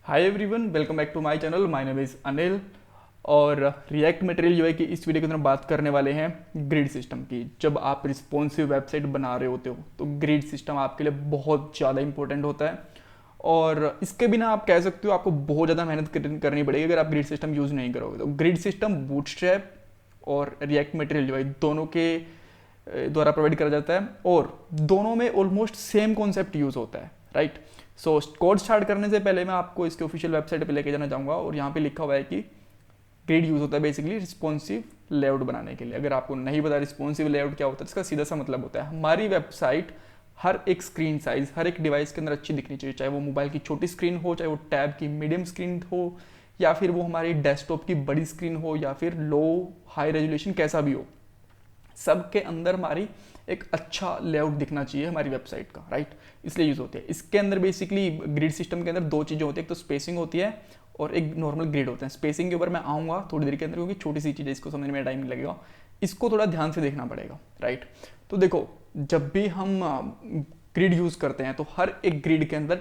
Hi everyone, welcome back to my channel. My name is Anil और react material UI की इस video के अंदर बात करने वाले हैं ग्रिड सिस्टम की। जब आप रिस्पॉन्सिव वेबसाइट बना रहे होते हो तो ग्रिड सिस्टम आपके लिए बहुत ज़्यादा इंपॉर्टेंट होता है और इसके बिना आप कह सकते हो आपको बहुत ज़्यादा मेहनत करनी पड़ेगी अगर आप ग्रिड सिस्टम यूज़ नहीं करोगे। तो ग्रिड सिस्टम बूटस्ट्रैप और रिएक्ट मटेरियल यूआई दोनों के द्वारा प्रोवाइड करा जाता है और दोनों में ऑलमोस्ट सेम कॉन्सेप्ट यूज़ होता है, राइट। सो कोड स्टार्ट करने से पहले मैं आपको इसके ऑफिशियल वेबसाइट पे लेके जाना चाहूँगा और यहाँ पे लिखा हुआ है कि ग्रिड यूज़ होता है बेसिकली रिस्पॉन्सिव लेआउट बनाने के लिए। अगर आपको नहीं पता रिस्पॉन्सिव लेआउट क्या होता है, इसका सीधा सा मतलब होता है हमारी वेबसाइट हर एक स्क्रीन साइज हर एक डिवाइस के अंदर अच्छी दिखनी चाहिए, चाहे वो मोबाइल की छोटी स्क्रीन हो, चाहे वो टैब की मीडियम स्क्रीन हो, या फिर वो हमारी डेस्कटॉप की बड़ी स्क्रीन हो, या फिर लो हाई रेजोल्यूशन कैसा भी हो। सब के अंदर हमारी एक अच्छा लेआउट दिखना चाहिए हमारी वेबसाइट का, राइट। इसलिए यूज़ होती है। इसके अंदर बेसिकली ग्रिड सिस्टम के अंदर दो चीज़ें होती है, एक तो स्पेसिंग होती है और एक नॉर्मल ग्रिड होता है। स्पेसिंग के ऊपर मैं आऊँगा थोड़ी देर के अंदर क्योंकि छोटी सी चीज़ है, इसको समझने में टाइम नहीं लगेगा, इसको थोड़ा ध्यान से देखना पड़ेगा, राइट। तो देखो, जब भी हम ग्रिड यूज़ करते हैं तो हर एक ग्रिड के अंदर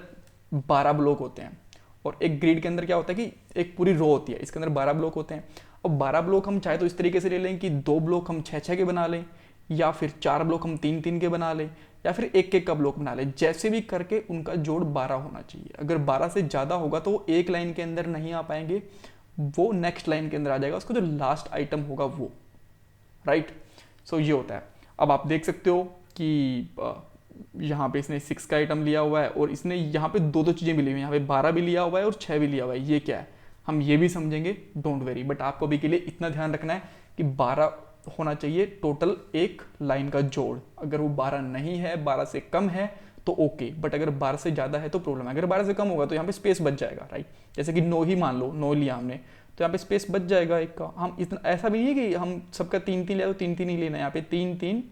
12 ब्लॉक होते हैं और एक ग्रिड के अंदर क्या होता है कि एक पूरी रो होती है, इसके अंदर 12 ब्लॉक होते हैं। और 12 ब्लॉक हम चाहे तो इस तरीके से ले लें कि 2 ब्लॉक हम 6-6 के बना लें, या फिर 4 ब्लॉक हम 3-3 के बना लें, या फिर एक का ब्लॉक बना लें। जैसे भी करके उनका जोड़ 12 होना चाहिए। अगर 12 से ज़्यादा होगा तो वो एक लाइन के अंदर नहीं आ पाएंगे, वो नेक्स्ट लाइन के अंदर आ जाएगा, उसका जो लास्ट आइटम होगा वो, राइट। सो ये होता है। अब आप देख सकते हो कि यहाँ पे इसने 6 का आइटम लिया हुआ है और इसने यहाँ पे दो चीज़ें मिली हुई हैं, यहाँ पे 12 भी लिया हुआ है और 6 भी लिया हुआ है। ये क्या है हम ये भी समझेंगे, डोंट वेरी। बट आपको अभी के लिए इतना ध्यान रखना है कि 12 होना चाहिए टोटल एक लाइन का जोड़। अगर वो 12 नहीं है, 12 से कम है तो ओके, बट अगर 12 से ज़्यादा है तो प्रॉब्लम है। अगर 12 से कम होगा तो यहाँ पे स्पेस बच जाएगा, राइट। जैसे कि 9 ही मान लो, 9 लिया हमने तो यहाँ पे स्पेस बच जाएगा एक का। हम इतना ऐसा भी नहीं है कि हम सबका 3-3 लिया तो 3-3 ही लेना है, यहाँ पे 3-3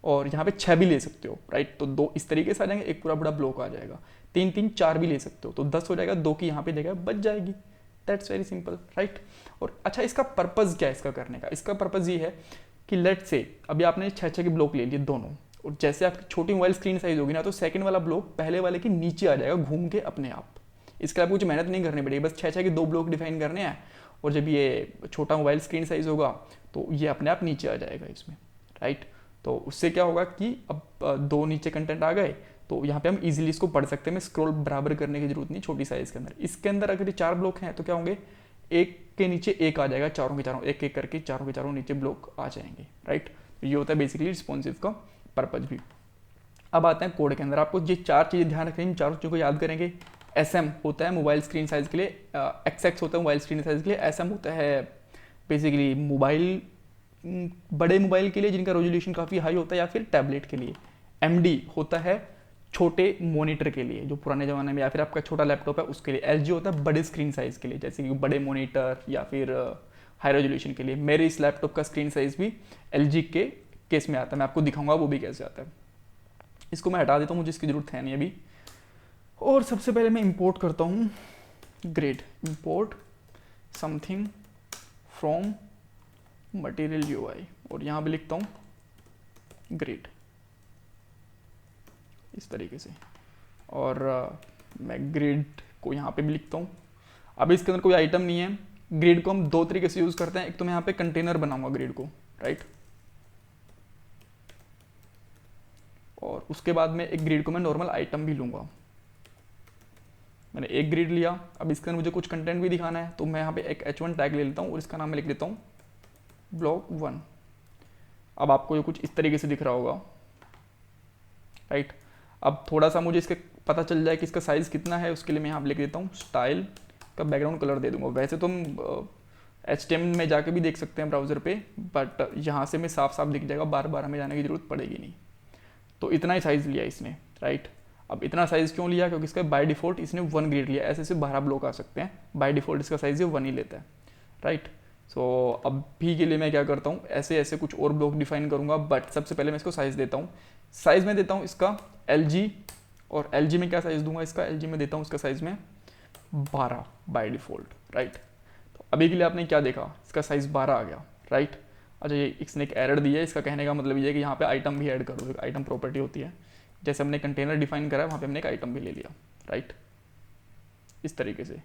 और यहाँ पे 6 भी ले सकते हो, राइट। तो 2 इस तरीके से आ जाएंगे, एक पूरा बड़ा ब्लॉक आ जाएगा। 3-3-4 भी ले सकते हो तो 10 हो जाएगा, 2 की यहाँ पे जगह बच जाएगी। That's very simple, right. और अच्छा, इसका पर्पज़ क्या है इसका करने का? इसका पर्पज़ ये है कि लेट से अभी आपने 6-6 के ब्लॉक ले लिए दोनों, और जैसे आपकी छोटी मोबाइल स्क्रीन साइज होगी ना तो सेकंड वाला ब्लॉक पहले वाले के नीचे आ जाएगा घूम के अपने आप। इसके लिए आपको कुछ मेहनत नहीं करनी पड़ेगी, बस 6-6 के 2 ब्लॉक डिफाइन करने हैं और जब ये छोटा मोबाइल स्क्रीन साइज होगा तो ये अपने आप नीचे आ जाएगा इसमें, राइट। तो उससे क्या होगा कि अब 2 नीचे कंटेंट आ गए तो यहाँ पे हम इजीली इसको पढ़ सकते हैं। मैं स्क्रॉल बराबर करने की जरूरत नहीं छोटी साइज के अंदर। इसके अंदर अगर ये 4 ब्लॉक हैं तो क्या होंगे, एक के नीचे एक आ जाएगा, चारों के चारों एक एक करके चारों के चारों नीचे ब्लॉक आ जाएंगे, राइट। तो ये होता है बेसिकली रिस्पॉन्सिव का पर्पज भी। अब आते हैं कोड के अंदर। आपको ये 4 चीज़ें ध्यान रखनी, चारों चीज़ों को याद करेंगे। SM होता है मोबाइल स्क्रीन साइज के लिए, XX होता है मोबाइल स्क्रीन साइज के लिए, SM होता है बेसिकली मोबाइल बड़े मोबाइल के लिए जिनका रेजोल्यूशन काफ़ी हाई होता है, या फिर टैबलेट के लिए। MD होता है छोटे मॉनिटर के लिए, जो पुराने ज़माने में, या फिर आपका छोटा लैपटॉप है उसके लिए। LG होता है बड़े स्क्रीन साइज़ के लिए, जैसे कि बड़े मॉनिटर या फिर हाई रेजोल्यूशन के लिए। मेरे इस लैपटॉप का स्क्रीन साइज़ भी LG के केस में आता है। मैं आपको दिखाऊंगा वो भी कैसे आता है। इसको मैं हटा देता हूँ, मुझे इसकी ज़रूरत है नहीं अभी। और सबसे पहले मैं इंपोर्ट करता हूँ grid. Import something from material UI और यहाँ पे लिखता हूँ ग्रिड इस तरीके से, और मैं ग्रिड को यहाँ पे भी लिखता हूँ। अब इसके अंदर कोई आइटम नहीं है। ग्रिड को हम 2 तरीके से यूज़ करते हैं। एक तो मैं यहाँ पे कंटेनर बनाऊंगा ग्रिड को, राइट, और उसके बाद में एक ग्रिड को मैं नॉर्मल आइटम भी लूँगा। मैंने एक ग्रिड लिया, अब इसके अंदर मुझे कुछ कंटेंट भी दिखाना है तो मैं यहाँ पे एक H1 टैग ले लेता हूँ और इसका नाम मैं लिख देता हूँ ब्लॉक 1। अब आपको ये कुछ इस तरीके से दिख रहा होगा, राइट। अब थोड़ा सा मुझे इसके पता चल जाए कि इसका साइज़ कितना है, उसके लिए मैं यहाँ लिख देता हूँ स्टाइल का बैकग्राउंड कलर दे दूँगा। वैसे तो हम HTML में जाके भी देख सकते हैं ब्राउज़र पे, बट यहाँ से मैं साफ साफ दिख जाएगा, बार बार हमें जाने की ज़रूरत पड़ेगी नहीं। तो इतना ही साइज़ लिया इसने, राइट। अब इतना साइज़ क्यों लिया? क्योंकि इसका बाय डिफ़ॉल्ट इसने 1 ग्रिड लिया। ऐसे 12 ब्लॉक आ सकते हैं, बाय डिफ़ॉल्ट इसका साइज़ ये 1 ही लेता है, राइट। सो अभी के लिए मैं क्या करता हूँ, ऐसे ऐसे कुछ और ब्लॉक डिफाइन करूँगा, बट सबसे पहले मैं इसको साइज़ देता हूँ। साइज़ में देता हूँ इसका LG, और LG में क्या साइज़ दूंगा इसका, LG में देता हूँ इसका साइज़ में 12 बाय डिफ़ॉल्ट, राइट। तो अभी के लिए आपने क्या देखा, इसका साइज़ 12 आ गया, राइट। अच्छा, ये इसने एक एरर दिया है। इसका कहने का मतलब ये है कि यहाँ पे आइटम भी ऐड करो। एक आइटम प्रॉपर्टी होती है, जैसे हमने कंटेनर डिफाइन करा है वहाँ पे हमने एक आइटम भी ले लिया, राइट। इस तरीके से।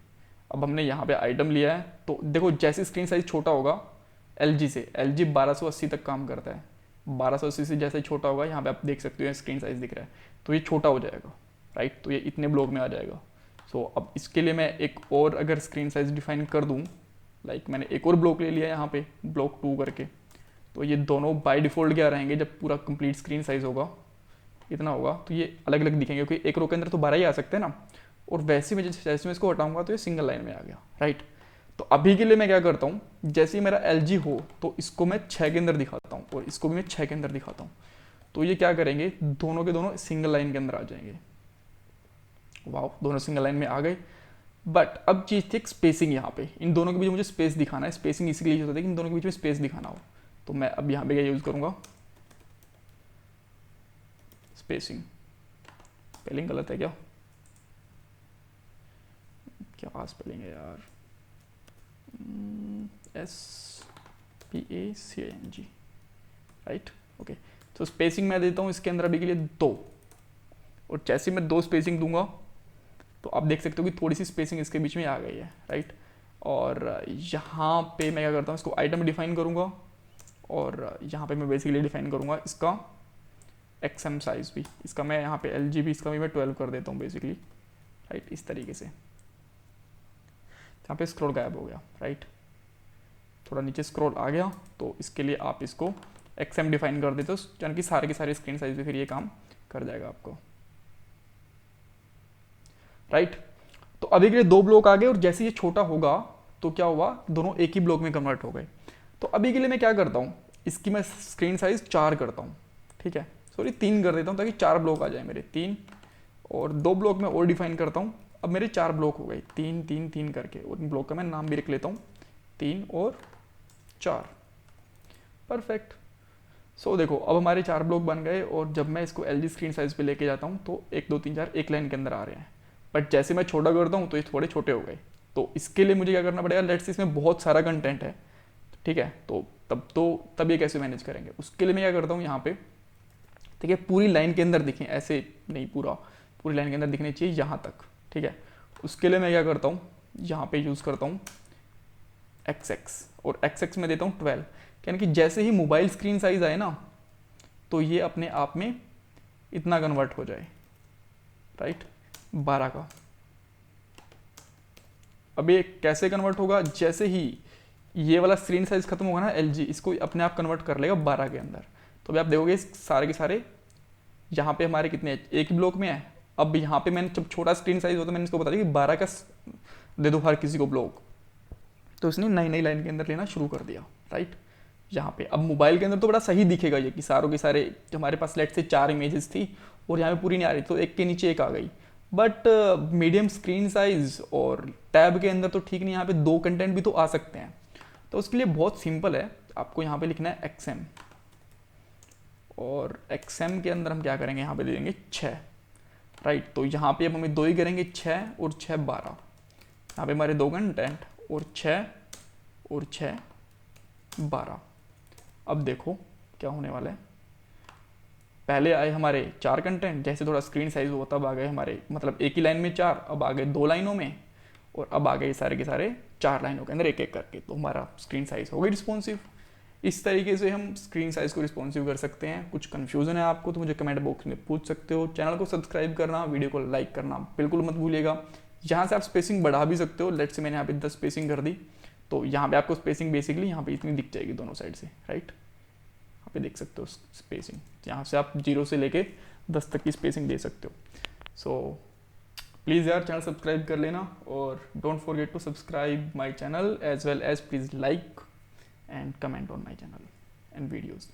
अब हमने यहाँ पे आइटम लिया है, तो देखो जैसे स्क्रीन साइज छोटा होगा LG से, LG 1280 तक काम करता है, 1280 से जैसे छोटा होगा, यहाँ पे आप देख सकते हो स्क्रीन साइज दिख रहा है, तो ये छोटा हो जाएगा, राइट। तो ये इतने ब्लॉक में आ जाएगा। सो अब इसके लिए मैं एक और अगर स्क्रीन साइज डिफाइन कर दूँ, लाइक मैंने एक और ब्लॉक ले लिया यहाँ पे ब्लॉक 2 करके, तो ये दोनों बाय डिफ़ॉल्ट क्या रहेंगे, जब पूरा कंप्लीट स्क्रीन साइज होगा इतना होगा तो ये अलग अलग दिखेंगे, क्योंकि एक रो के अंदर तो 12 ही आ सकते हैं ना। और वैसे में जैसे मैं इसको हटाऊंगा तो ये सिंगल लाइन में आ गया, राइट। तो अभी के लिए मैं क्या करता हूँ, जैसे ही मेरा LG हो तो इसको मैं 6 के अंदर दिखाता हूँ और इसको भी मैं 6 के अंदर दिखाता हूँ। तो ये क्या करेंगे, दोनों के दोनों सिंगल लाइन के अंदर आ जाएंगे। वाह, दोनों सिंगल लाइन में आ गए। बट अब चीज़ थी एक स्पेसिंग, यहाँ पे इन दोनों के बीच मुझे स्पेस दिखाना है। स्पेसिंग इसीलिए होता है कि इन दोनों के बीच में स्पेस दिखाना हो। तो मैं अब यहाँ पे क्या यूज़ करूँगा, स्पेसिंग। स्पेलिंग गलत है क्या, क्या स्पेलिंग है यार, SPACING, राइट, ओके। तो स्पेसिंग मैं देता हूँ इसके अंदर अभी के लिए 2, और जैसे मैं 2 स्पेसिंग दूंगा तो आप देख सकते हो कि थोड़ी सी स्पेसिंग इसके बीच में आ गई है, राइट। और यहाँ पे मैं क्या करता हूँ, इसको आइटम डिफाइन करूँगा, और यहाँ पे मैं बेसिकली डिफाइन करूँगा इसका XM साइज भी, इसका मैं यहाँ पे LG भी, इसका भी मैं 12 कर देता हूँ बेसिकली, राइट, इस तरीके से। यहाँ पे स्क्रॉल गायब हो गया, राइट, थोड़ा नीचे स्क्रॉल आ गया, तो इसके लिए आप इसको XM डिफाइन कर देते हो, यानी कि सारे के सारे स्क्रीन साइज भी फिर ये काम कर जाएगा आपको, राइट। तो अभी के लिए 2 ब्लॉक आ गए, और जैसे ये छोटा होगा तो क्या हुआ, दोनों एक ही ब्लॉक में कन्वर्ट हो गए। तो अभी के लिए मैं क्या करता हूँ, इसकी मैं स्क्रीन साइज 4 करता हूँ, ठीक है, सॉरी 3 कर देता हूँ, ताकि 4 ब्लॉक आ जाए मेरे, 3, और 2 ब्लॉक मैं और डिफाइन करता हूँ। अब मेरे 4 ब्लॉक हो गए, 3 3 3 करके, और इन ब्लॉक का मैं नाम भी रख लेता हूँ, 3 और 4, परफेक्ट। सो देखो अब हमारे 4 ब्लॉक बन गए, और जब मैं इसको LG स्क्रीन साइज पे लेके जाता हूँ तो 1 2 3 4 एक लाइन के अंदर आ रहे हैं। बट जैसे मैं छोटा करता हूँ तो ये थोड़े छोटे हो गए। तो इसके लिए मुझे क्या करना पड़ेगा, लेट्स से इसमें बहुत सारा कंटेंट है, ठीक है, तो तब ये कैसे मैनेज करेंगे, उसके लिए मैं क्या करता हूँ, यहाँ पे ठीक है पूरी लाइन के अंदर दिखें, ऐसे नहीं, पूरी लाइन के अंदर दिखने चाहिए यहाँ तक, ठीक है। उसके लिए मैं क्या करता हूँ, यहाँ पे यूज़ करता हूँ XX, और XX में देता हूँ 12, यानी कि जैसे ही मोबाइल स्क्रीन साइज आए ना तो ये अपने आप में इतना कन्वर्ट हो जाए, राइट, 12 का। अब ये कैसे कन्वर्ट होगा, जैसे ही ये वाला स्क्रीन साइज खत्म होगा ना LG, इसको अपने आप कन्वर्ट कर लेगा 12 के अंदर। तो अभी आप देखोगे सारे के सारे यहाँ पे हमारे कितने, एक ही ब्लॉक में है। अब यहाँ पे मैंने जब छोटा स्क्रीन साइज होता है, मैंने इसको बता दिया कि 12 का दे दो हर किसी को ब्लॉक, तो इसने नई नई लाइन के अंदर लेना शुरू कर दिया, राइट। यहाँ पे अब मोबाइल के अंदर तो बड़ा सही दिखेगा ये, कि सारों के सारे हमारे पास लेट से 4 इमेजेस थी और यहाँ पे पूरी नहीं आ रही, तो एक के नीचे एक आ गई। बट मीडियम स्क्रीन साइज और टैब के अंदर तो ठीक नहीं, यहाँ पे 2 कंटेंट भी तो आ सकते हैं। तो उसके लिए बहुत सिंपल है, आपको यहाँ पे लिखना है XM, और XM के अंदर हम क्या करेंगे, यहाँ पे दे देंगे 6, राइट। तो यहाँ पे अब हमें 2 ही करेंगे, 6 और 6 12, यहाँ पे हमारे 2 कंटेंट, और 6 और 6 12। अब देखो क्या होने वाला है, पहले आए हमारे 4 कंटेंट, जैसे थोड़ा स्क्रीन साइज हुआ तब आ गए हमारे, मतलब एक ही लाइन में 4, अब आ गए 2 लाइनों में, और अब आ गए सारे के सारे 4 लाइनों के अंदर एक एक करके। तो हमारा स्क्रीन साइज हो गई रिस्पॉन्सिव। इस तरीके से हम स्क्रीन साइज को रिस्पॉन्सिव कर सकते हैं। कुछ कन्फ्यूजन है आपको तो मुझे कमेंट बॉक्स में पूछ सकते हो। चैनल को सब्सक्राइब करना, वीडियो को लाइक करना बिल्कुल मत भूलिएगा। यहाँ से आप स्पेसिंग बढ़ा भी सकते हो, लेट्स से मैंने यहाँ पे 10 स्पेसिंग कर दी, तो यहाँ पे आपको स्पेसिंग बेसिकली यहाँ पे इतनी दिख जाएगी दोनों साइड से, राइट। यहाँ पे देख सकते हो स्पेसिंग, यहाँ से आप 0 से लेके 10 तक की स्पेसिंग दे सकते हो। सो प्लीज़ यार चैनल सब्सक्राइब कर लेना, और don't forget to subscribe my channel as well as please like and comment on my channel and videos.